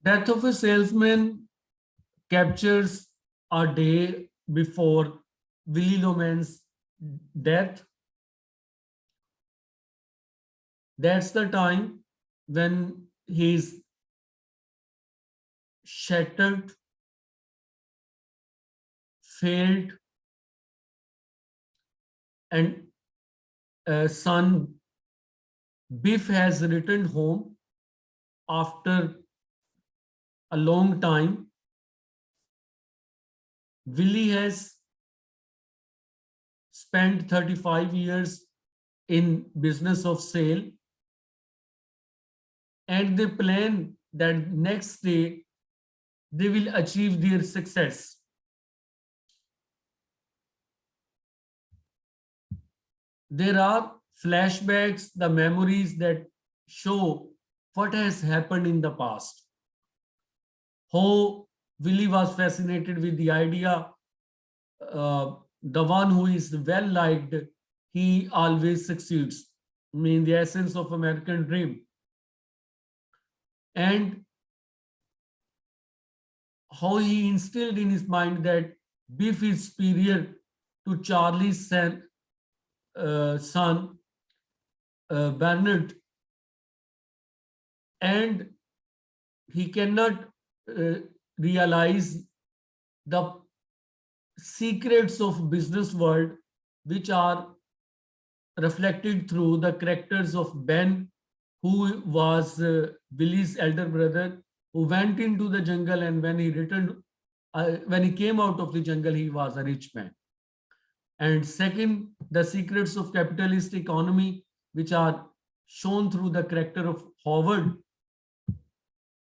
Death of a salesman captures a day before Willie Loman's death. That's the time when he's shattered, failed, and son Biff has returned home after a long time. Willie has spent 35 years in business of sale, and they plan that next day they will achieve their success. There are flashbacks, the memories that show what has happened in the past. How Willie was fascinated with the idea, the one who is well liked, he always succeeds. I mean, the essence of American dream. And how he instilled in his mind that Biff is superior to Charlie's son Bernard, and he cannot realize the secrets of business world, which are reflected through the characters of Ben, who was Willie's elder brother, who went into the jungle, and when he returned, when he came out of the jungle, he was a rich man. And second, the secrets of capitalist economy, which are shown through the character of Howard,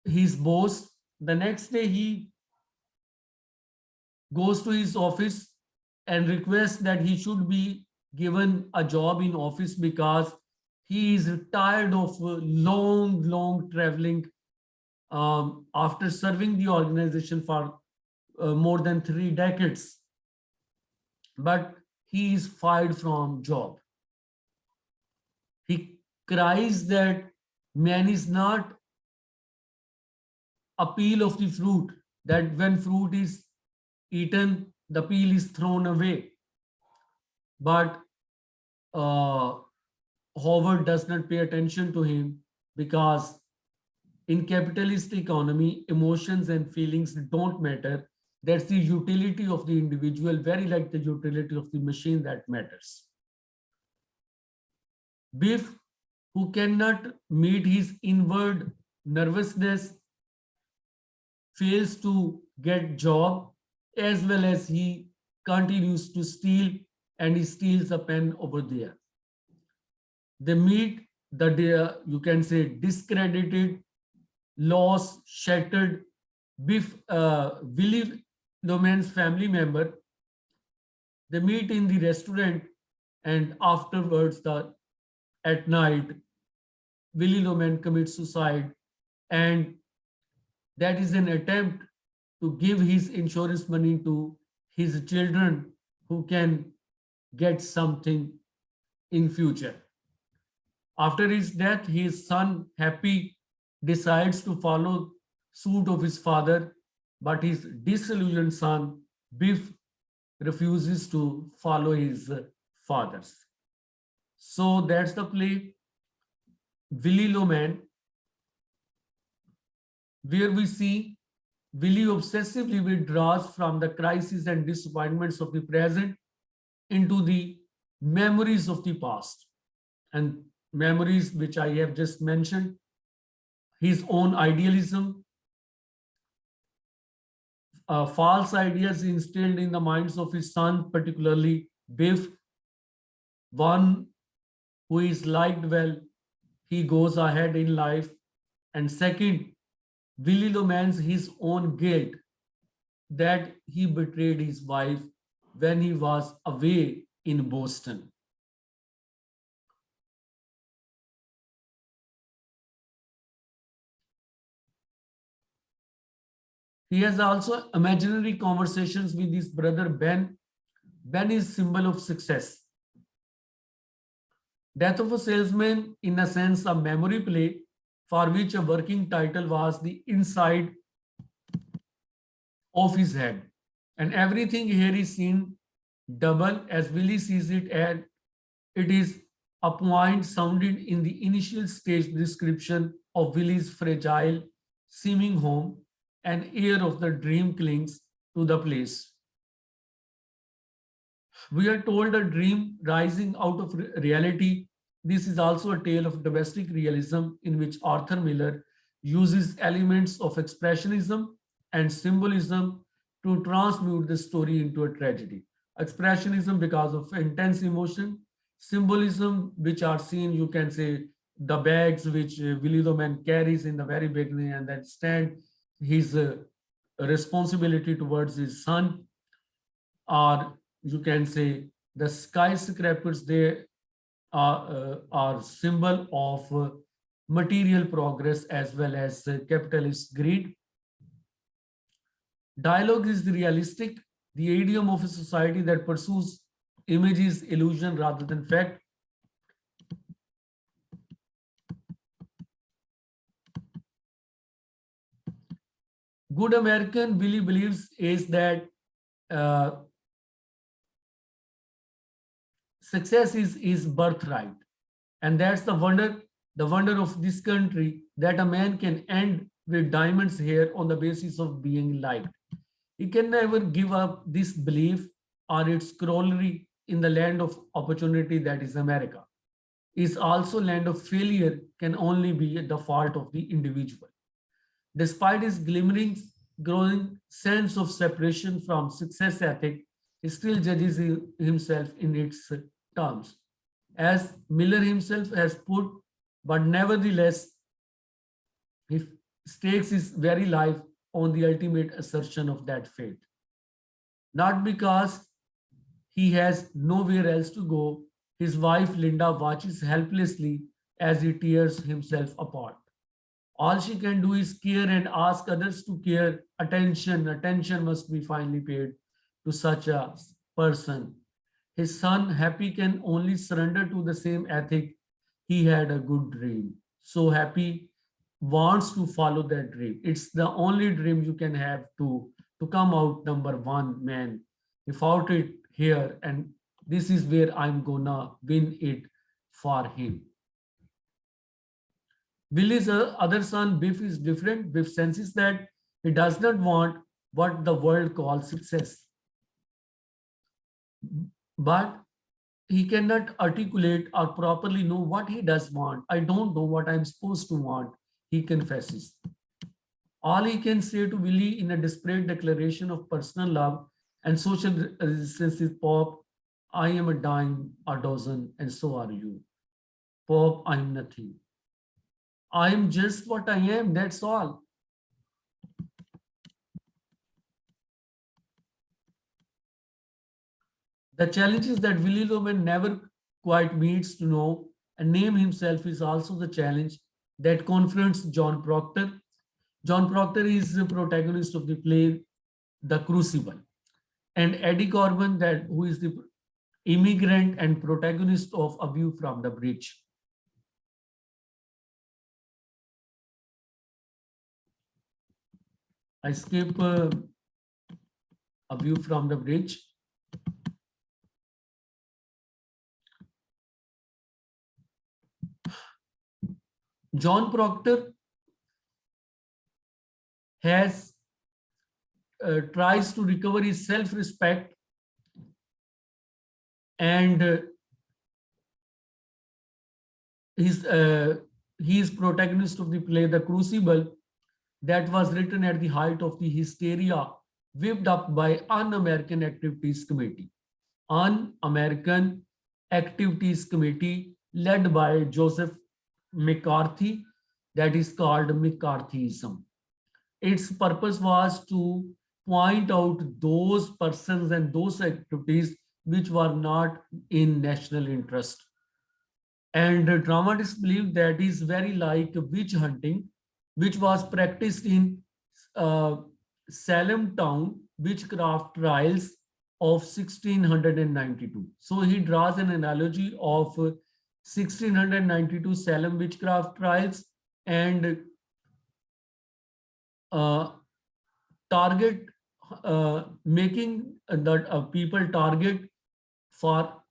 his boss. The next day, he goes to his office and requests that he should be given a job in office because he is tired of long traveling after serving the organization for more than 3 decades. But he is fired from job. He cries that man is not a peel of the fruit, that when fruit is eaten, the peel is thrown away. But Howard does not pay attention to him because in capitalist economy, emotions and feelings don't matter. That's the utility of the individual, very like the utility of the machine that matters. Biff, who cannot meet his inward nervousness, fails to get job, as well as he continues to steal, and he steals a pen over there. They meet the, you can say, discredited, lost, shattered Biff, Willie Loman's family member. They meet in the restaurant, and afterwards, at night, Willie Loman commits suicide, and that is an attempt to give his insurance money to his children who can get something in future. After his death, his son, Happy, decides to follow suit of his father, but his disillusioned son, Biff, refuses to follow his father's. So that's the play, Willie Loman, where we see Willie obsessively withdraws from the crises and disappointments of the present into the memories of the past, and memories which I have just mentioned, his own idealism, false ideas instilled in the minds of his son, particularly Biff, one who is liked well, he goes ahead in life. And second, Willie Loman's his own guilt that he betrayed his wife when he was away in Boston. He has also imaginary conversations with his brother Ben. Ben is symbol of success. Death of a Salesman, in a sense, a memory play for which a working title was the inside of his head. And everything here is seen double as Willie sees it, and it is a point sounded in the initial stage description of Willie's fragile seeming home. An air of the dream clings to the place. We are told a dream rising out of reality. This is also a tale of domestic realism in which Arthur Miller uses elements of expressionism and symbolism to transmute the story into a tragedy. Expressionism because of intense emotion, symbolism which are seen, you can say, the bags which Willie the Man carries in the very beginning and that stand his responsibility towards his son, or you can say the skyscrapers, they are symbol of material progress as well as capitalist greed. Dialogue is realistic, the idiom of a society that pursues images, illusion rather than fact. Good American Billy believes is that uh, success is birthright, and that's the wonder of this country, that a man can end with diamonds here on the basis of being liked. He can never give up this belief or its corollary in the land of opportunity that is America. Is also land of failure can only be the fault of the individual. Despite his glimmering, growing sense of separation from success ethic, he still judges himself in its terms. As Miller himself has put, but nevertheless, he stakes his very life on the ultimate assertion of that fate. Not because he has nowhere else to go, his wife Linda watches helplessly as he tears himself apart. All she can do is care and ask others to care. Attention must be finally paid to such a person. His son, Happy, can only surrender to the same ethic. He had a good dream. So Happy wants to follow that dream. It's the only dream you can have to come out number one, man. He fought it here, and this is where I'm gonna win it for him. Willie's other son, Biff, is different. Biff senses that he does not want what the world calls success, but he cannot articulate or properly know what he does want. I don't know what I'm supposed to want, he confesses. All he can say to Willie in a desperate declaration of personal love and social resistance is, Pop, I am a dime a dozen, and so are you. Pop, I'm nothing. I am just what I am, that's all. The challenges that Willie Loman never quite meets to know and name himself is also the challenge that confronts John Proctor. John Proctor is the protagonist of the play The Crucible, and Eddie Corbin, that who is the immigrant and protagonist of A View from the Bridge. I skip A View from the Bridge. John Proctor has tries to recover his self-respect, and he is protagonist of the play The Crucible, that was written at the height of the hysteria whipped up by Un-American Activities Committee. Un-American Activities Committee led by Joseph McCarthy, that is called McCarthyism. Its purpose was to point out those persons and those activities which were not in national interest. And dramatists believe that is very like witch hunting, which was practiced in uh, Salem town witchcraft trials of 1692. So he draws an analogy of 1692 Salem witchcraft trials and uh, target making the people target for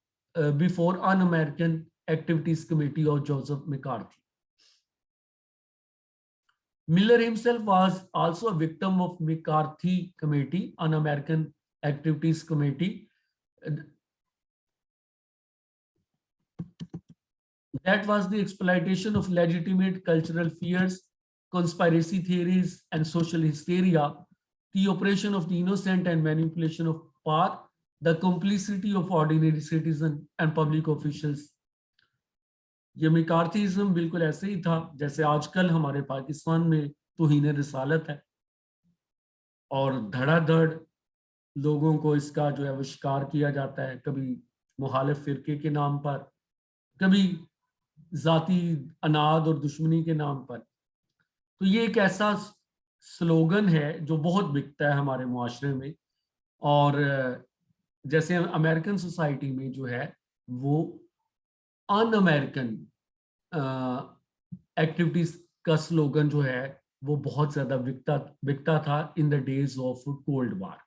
before Un-American Activities Committee of Joseph McCarthy. Miller himself was also a victim of McCarthy Committee, Un-American Activities Committee. That was the exploitation of legitimate cultural fears, conspiracy theories, and social hysteria, the oppression of the innocent and manipulation of power, the complicity of ordinary citizens and public officials. ये मैकार्थीज़म बिल्कुल ऐसे ही था जैसे आजकल हमारे पाकिस्तान में तौहीन रिसालत है और धड़ाधड़ लोगों को इसका जो है वो शिकार किया जाता है, कभी मुखालिफ फिरके के नाम पर, कभी जाती अनाद और दुश्मनी के नाम पर। तो ये एक ऐसा स्लोगन है जो बहुत बिकता है हमारे मुआशरे में। और जैसे अमेरिकन सोसाइटी में जो है वो अन अमेरिकन एक्टिविटीज का स्लोगन जो है वो बहुत ज्यादा बिकता था in the days of cold war.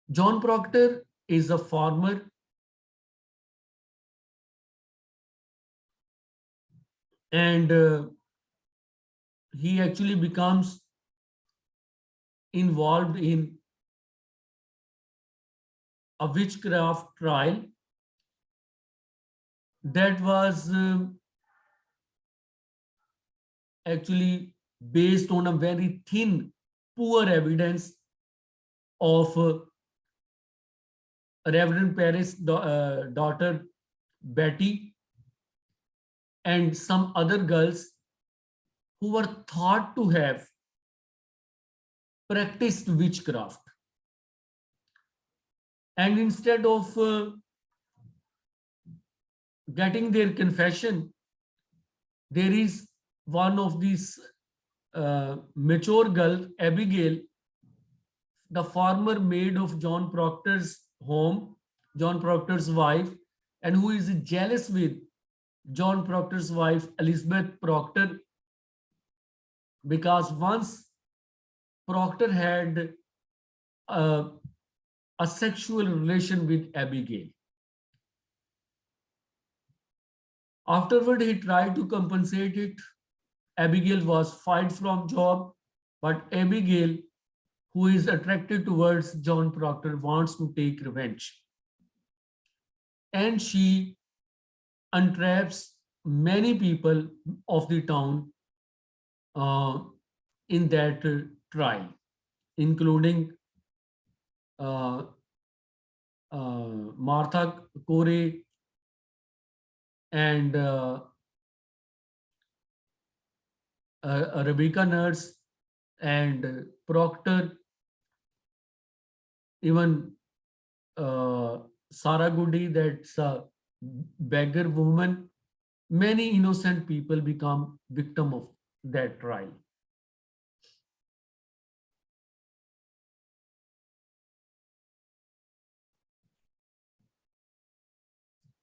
John Proctor is a farmer and he actually becomes involved in a witchcraft trial that was actually based on a very thin, poor evidence of Reverend Paris' daughter Betty and some other girls who were thought to have practiced witchcraft. And instead of getting their confession, there is one of these mature girl, Abigail, the former maid of John Proctor's home, John Proctor's wife, and who is jealous with John Proctor's wife, Elizabeth Proctor, because once Proctor had a sexual relation with Abigail. Afterward, he tried to compensate it. Abigail was fired from job, but Abigail, who is attracted towards John Proctor, wants to take revenge. And she entraps many people of the town in that trial, including Martha Corey and Rebecca Nurse and Proctor, even Sarah Goody, that's a beggar woman. Many innocent people become victim of that trial.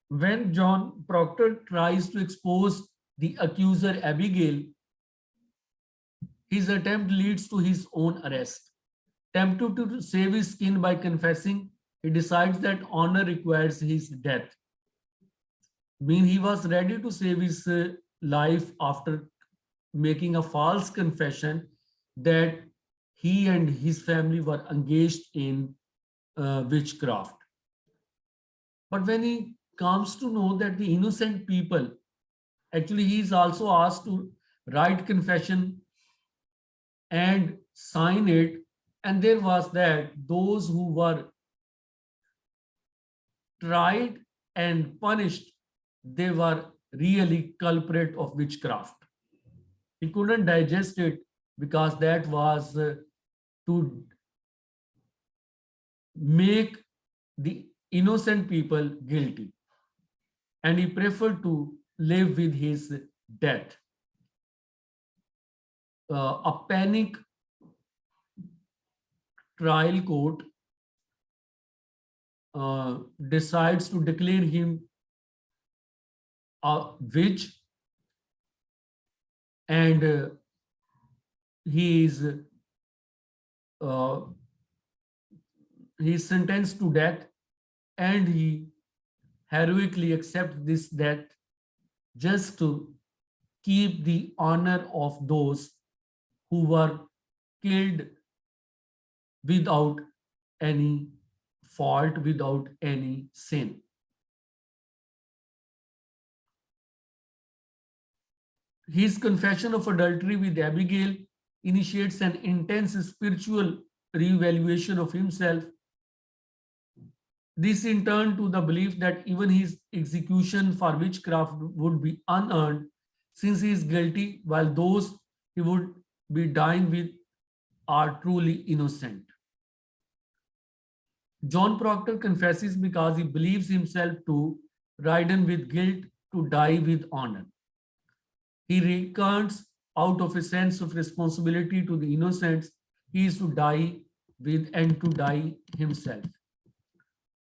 When John Proctor tries to expose the accuser Abigail, his attempt leads to his own arrest. Tempted to save his skin by confessing, he decides that honor requires his death. Mean he was ready to save his life after making a false confession that he and his family were engaged in witchcraft. But when he comes to know that the innocent people, actually he is also asked to write confession and sign it, and there was that those who were tried and punished, they were really culprit of witchcraft. He couldn't digest it because that was to make the innocent people guilty, and he preferred to live with his death. A panic trial court decides to declare him witch, and he is uh, he is sentenced to death, and he heroically accepts this death just to keep the honor of those who were killed without any fault, without any sin. His confession of adultery with Abigail initiates an intense spiritual reevaluation of himself. This in turn to the belief that even his execution for witchcraft would be unearned, since he is guilty, while those he would be dying with are truly innocent. John Proctor confesses because he believes himself to ridden with guilt, to die with honor. He recounts out of a sense of responsibility to the innocents he is to die with and to die himself.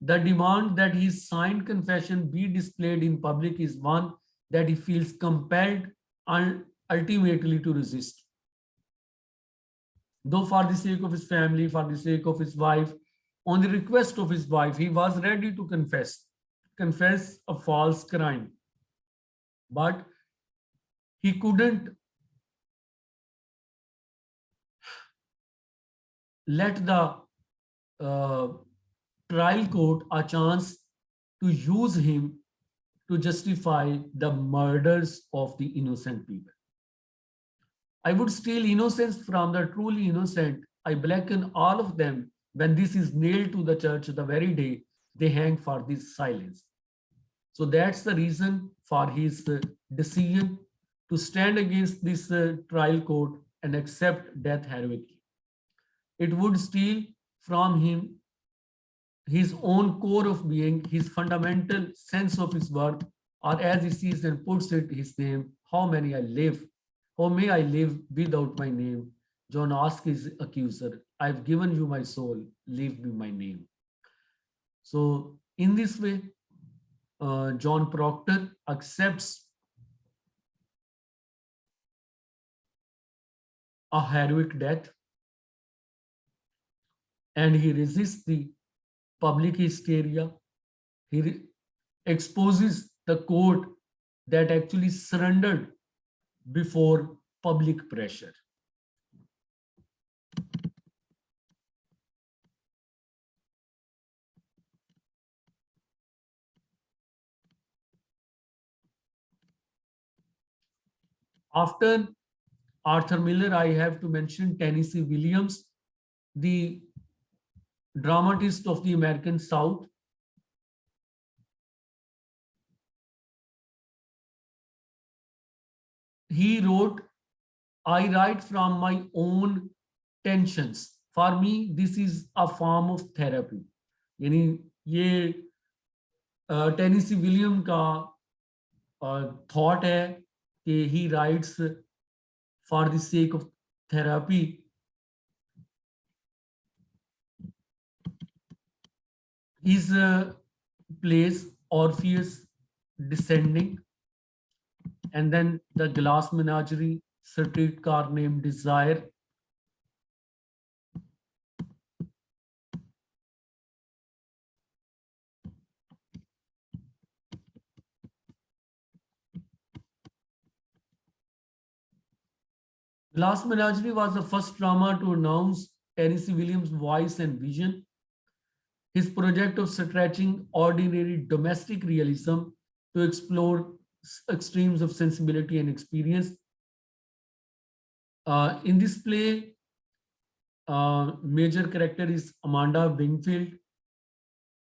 The demand that his signed confession be displayed in public is one that he feels compelled and ultimately to resist. Though for the sake of his family, for the sake of his wife, on the request of his wife, he was ready to confess a false crime. But he couldn't let the uh, trial court a chance to use him to justify the murders of the innocent people. I would steal innocence from the truly innocent. I blacken all of them when this is nailed to the church the very day they hang for this silence. So that's the reason for his decision to stand against this trial court and accept death heroically. It would steal from him his own core of being, his fundamental sense of his worth, or as he sees and puts it, his name, how many I live, how may I live without my name? John asks his accuser, I've given you my soul, leave me my name. So in this way, John Proctor accepts a heroic death, and he resists the public hysteria. He exposes the court that actually surrendered before public pressure. After Arthur Miller, I have to mention Tennessee Williams, the dramatist of the American South. He wrote, I write from my own tensions. For me, this is a form of therapy. यानी ये Tennessee William का thought है कि he writes for the sake of therapy. His plays Orpheus Descending, and then the Glass Menagerie, Streetcar Named Desire. Glass Menagerie was the first drama to announce Tennessee Williams' voice and vision. His project of stretching ordinary domestic realism to explore extremes of sensibility and experience. In this play, major character is Amanda Wingfield,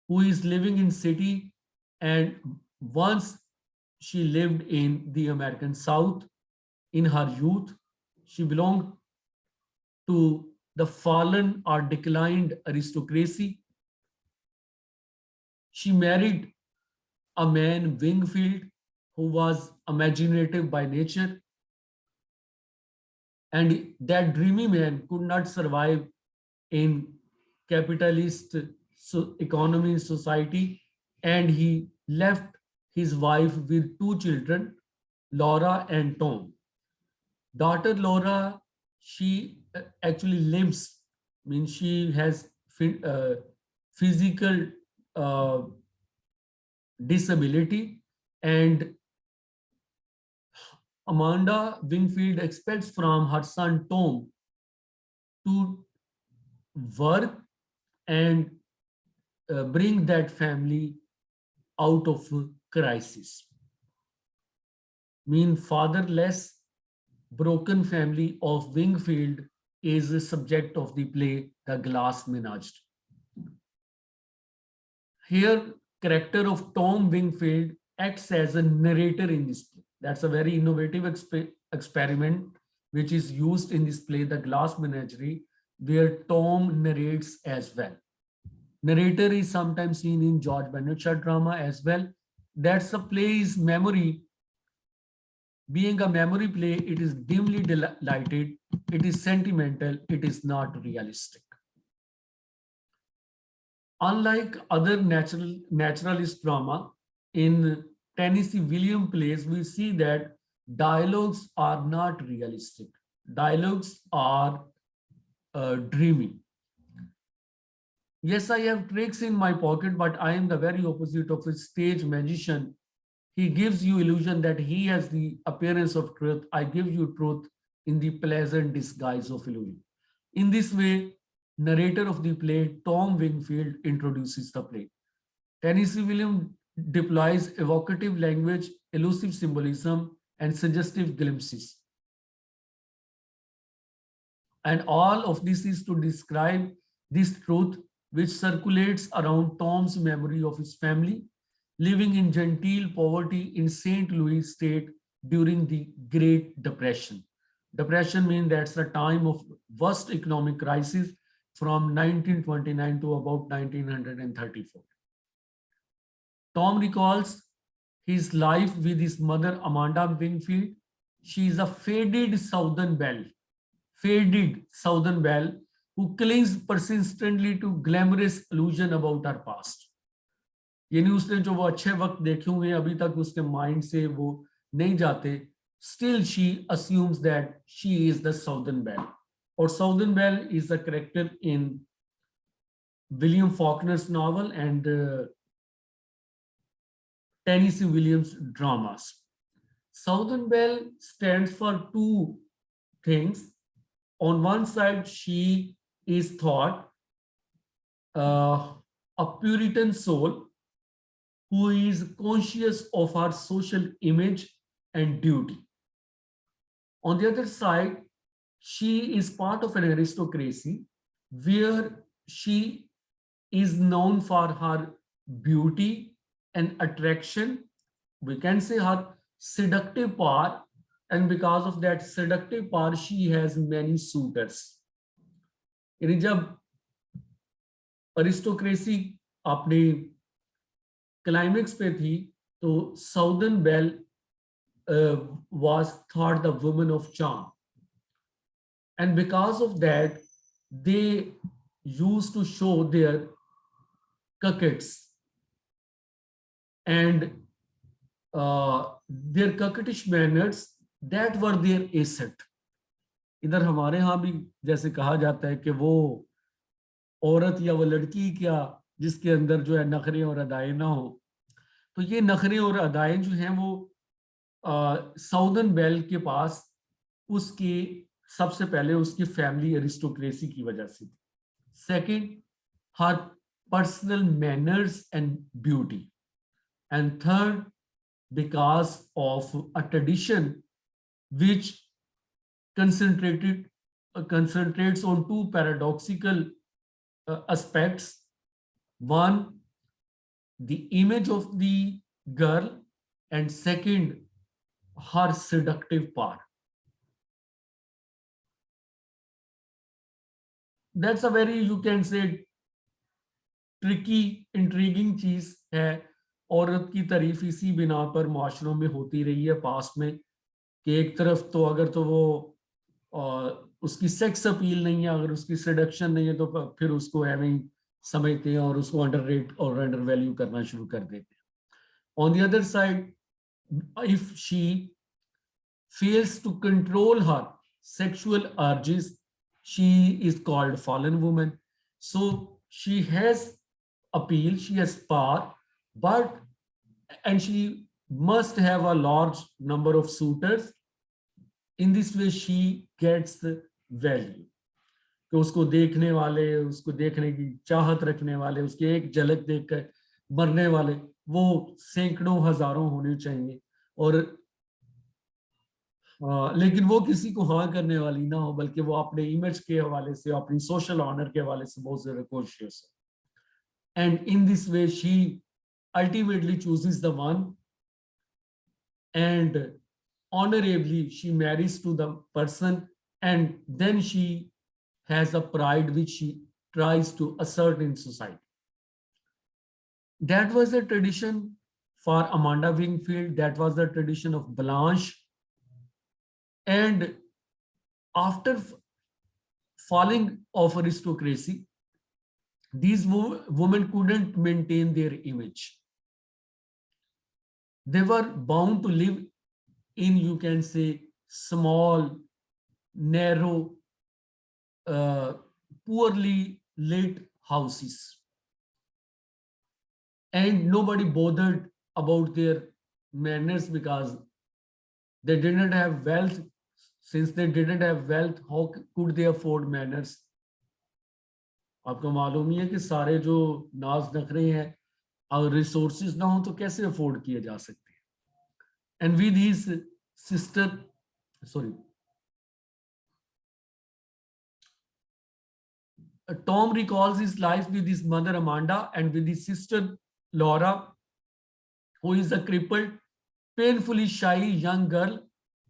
who is living in city, and once she lived in the American South in her youth. She belonged to the fallen or declined aristocracy. She married a man, Wingfield, who was imaginative by nature. And that dreamy man could not survive in capitalist economy society, and he left his wife with two children, Laura and Tom. Daughter Laura, she actually limps, means she has physical uh, disability, and Amanda Wingfield expects from her son Tom to work and bring that family out of crisis. Mean fatherless, broken family of Wingfield is the subject of the play The Glass Menagerie. Here, character of Tom Wingfield acts as a narrator in this play. That's a very innovative experiment which is used in this play, The Glass Menagerie, where Tom narrates as well. Narrator is sometimes seen in George Bernard Shaw drama as well. That's the play's memory. Being a memory play, it is dimly lighted, it is sentimental, it is not realistic. Unlike other naturalist drama, in Tennessee Williams plays, we see that dialogues are not realistic. Dialogues are dreamy. Yes, I have tricks in my pocket, but I am the very opposite of a stage magician. He gives you illusion that he has the appearance of truth. I give you truth in the pleasant disguise of illusion. In this way, narrator of the play, Tom Wingfield, introduces the play. Tennessee Williams deploys evocative language, elusive symbolism, and suggestive glimpses. And all of this is to describe this truth which circulates around Tom's memory of his family living in genteel poverty in St. Louis state during the Great Depression. Depression means that's a time of worst economic crisis from 1929 to about 1934. Tom recalls his life with his mother, Amanda Wingfield. She is a faded Southern belle who clings persistently to glamorous illusion about her past. यानी उसने जो वो अच्छे वक्त देखे हुए अभी तक उसके माइंड से वो नहीं जाते. Still she assumes that she is the Southern Belle, or Southern Belle is a character in William Faulkner's novel and Tennessee Williams dramas. Southern Belle stands for two things. On one side, she is thought a Puritan soul who is conscious of her social image and duty. On the other side, she is part of an aristocracy where she is known for her beauty and attraction. We can say her seductive power, and because of that seductive power, she has many suitors. यानी जब aristocracy अपने climax पे थी तो southern belle was thought the woman of charm, and because of that they used to show their coquettes and their coquettish manners that were their asset. इधर हमारे यहाँ भी जैसे कहा जाता है कि वो औरत या वो लड़की क्या जिसके अंदर जो है नखरे और अदाएं ना हो, तो ये नखरे और अदाएं जो हैं वो साउदर्न बेल के पास उसकी सबसे पहले उसकी फैमिली अरिस्टोक्रेसी की वजह से थी. Second, her personal manners and beauty, and third, because of a tradition which concentrates on two paradoxical aspects. One, the image of the girl, and second, her seductive power. That's a very, you can say, tricky, intriguing चीज है. औरत की तारीफ इसी बिना पर माशरों में होती रही है पास्ट में कि एक तरफ तो अगर तो वो उसकी सेक्स अपील नहीं है, अगर उसकी सेडक्शन नहीं है तो फिर उसको एवं समझते हैं और उसको अंडर रेट और अंडर वैल्यू करना शुरू कर देते हैं. On the other side, if she fails to control her sexual urges, she is called fallen woman. So she has appeal, she has power, but and she must have a large number of suitors. In this way, she gets the value. कि उसको देखने वाले, उसको देखने की चाहत रखने वाले, उसकी एक झलक देखकर मरने वाले वो सैकड़ों हजारों होने चाहिए। और लेकिन वो किसी को हाँ करने वाली ना हो, बल्कि वो अपने इमेज के हवाले से, अपनी सोशल ऑनर के हवाले से बहुत ज्यादा कॉन्शियस है। And in this way she ultimately chooses the one, and honorably she marries to the person, and then she has a pride which she tries to assert in society. That was the tradition for Amanda Wingfield, that was the tradition of Blanche. And after falling of aristocracy, these women couldn't maintain their image. They were bound to live in, you can say, small, narrow, poorly lit houses. And nobody bothered about their manners because they didn't have wealth. Since they didn't have wealth, how could they afford manners? आपको मालूम ही है कि सारे जो नाज नखरे हैं, अगर रिसोर्सेज ना हो तो कैसे अफोर्ड किए जा सकते हैं? And with his sister, sorry, Tom recalls his life with his mother Amanda and with his sister Laura, who is a crippled, painfully shy young girl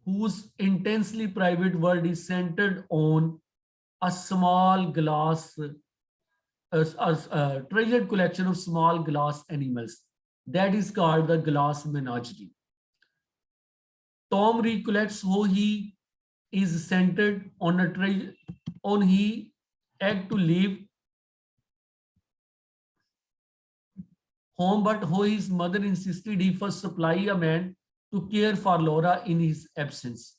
whose intensely private world is centered on a small glass, a treasured collection of small glass animals that is called the Glass Menagerie. Tom recollects how he is centered on a treasure, on he had to leave home, but how his mother insisted he first supply a man to care for Laura in his absence.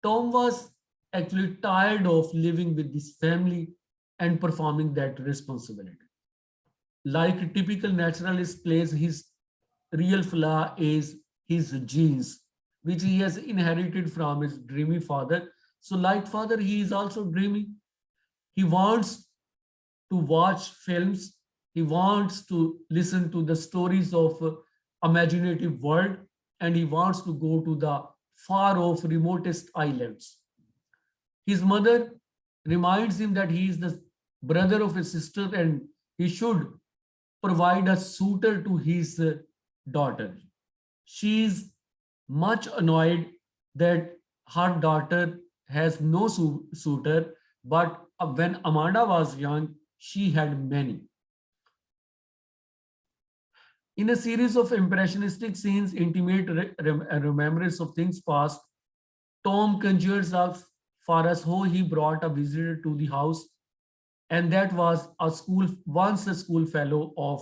Tom was actually tired of living with this family and performing that responsibility. Like a typical naturalist plays, his real flaw is his genes, which he has inherited from his dreamy father. So, like father, he is also dreamy. He wants to watch films. He wants to listen to the stories of imaginative world, and he wants to go to the far off remotest islands. His mother reminds him that he is the brother of his sister and he should provide a suitor to his daughter. She is much annoyed that her daughter has no suitor, but when Amanda was young, she had many. In a series of impressionistic scenes, intimate remembrance of things past, Tom conjures up for us how he brought a visitor to the house, and that was once a school fellow of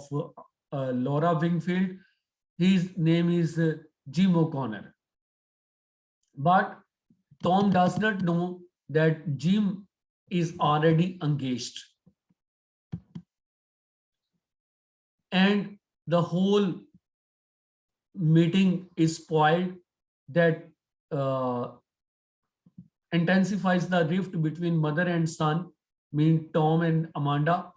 Laura Wingfield. His name is Jim O'Connor. But Tom does not know that Jim is already engaged. And the whole meeting is spoiled. That intensifies the rift between mother and son, mean Tom and Amanda.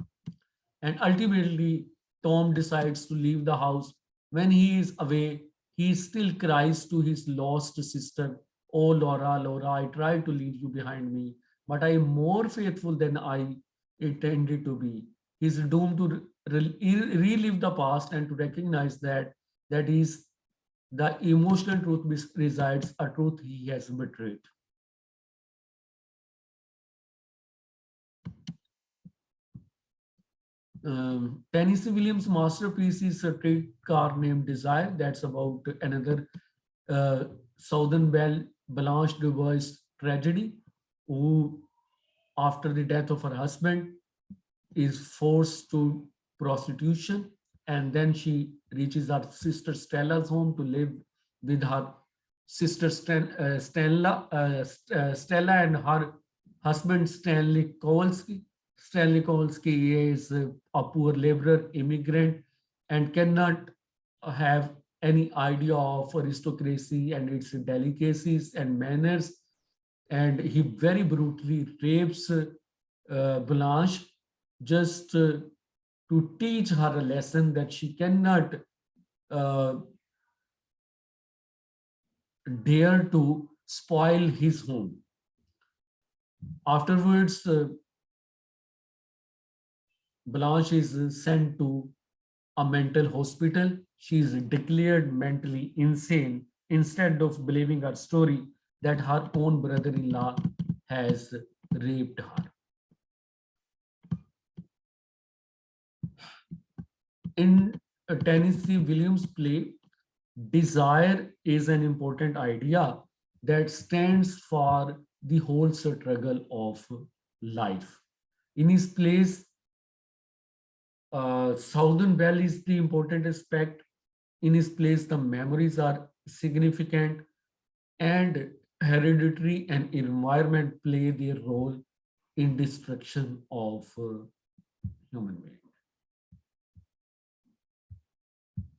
And ultimately, Tom decides to leave the house. When he is away, he still cries to his lost sister, "Oh, Laura, Laura, I tried to leave you behind me, but I am more faithful than I intended to be." He's doomed to relive the past and to recognize that is the emotional truth resides, a truth he has betrayed. Tennessee Williams' masterpiece is a streetcar named Desire. That's about another Southern Belle Blanche Dubois tragedy, who, after the death of her husband, is forced to prostitution. and then she reaches her sister Stella's home to live with her sister Stella and her husband Stanley Kowalski. Stanley Kowalski is a poor laborer immigrant and cannot have any idea of aristocracy and its delicacies and manners, and he very brutally rapes Blanche just to teach her a lesson that she cannot uh, dare to spoil his home. Afterwards, Blanche is sent to a mental hospital. She is declared mentally insane instead of believing her story that her own brother in law has raped her. In Tennessee Williams' play, desire is an important idea that stands for the whole struggle of life. In his plays, Southern Belle is the important aspect. In his plays, the memories are significant, and hereditary and environment play their role in destruction of human being.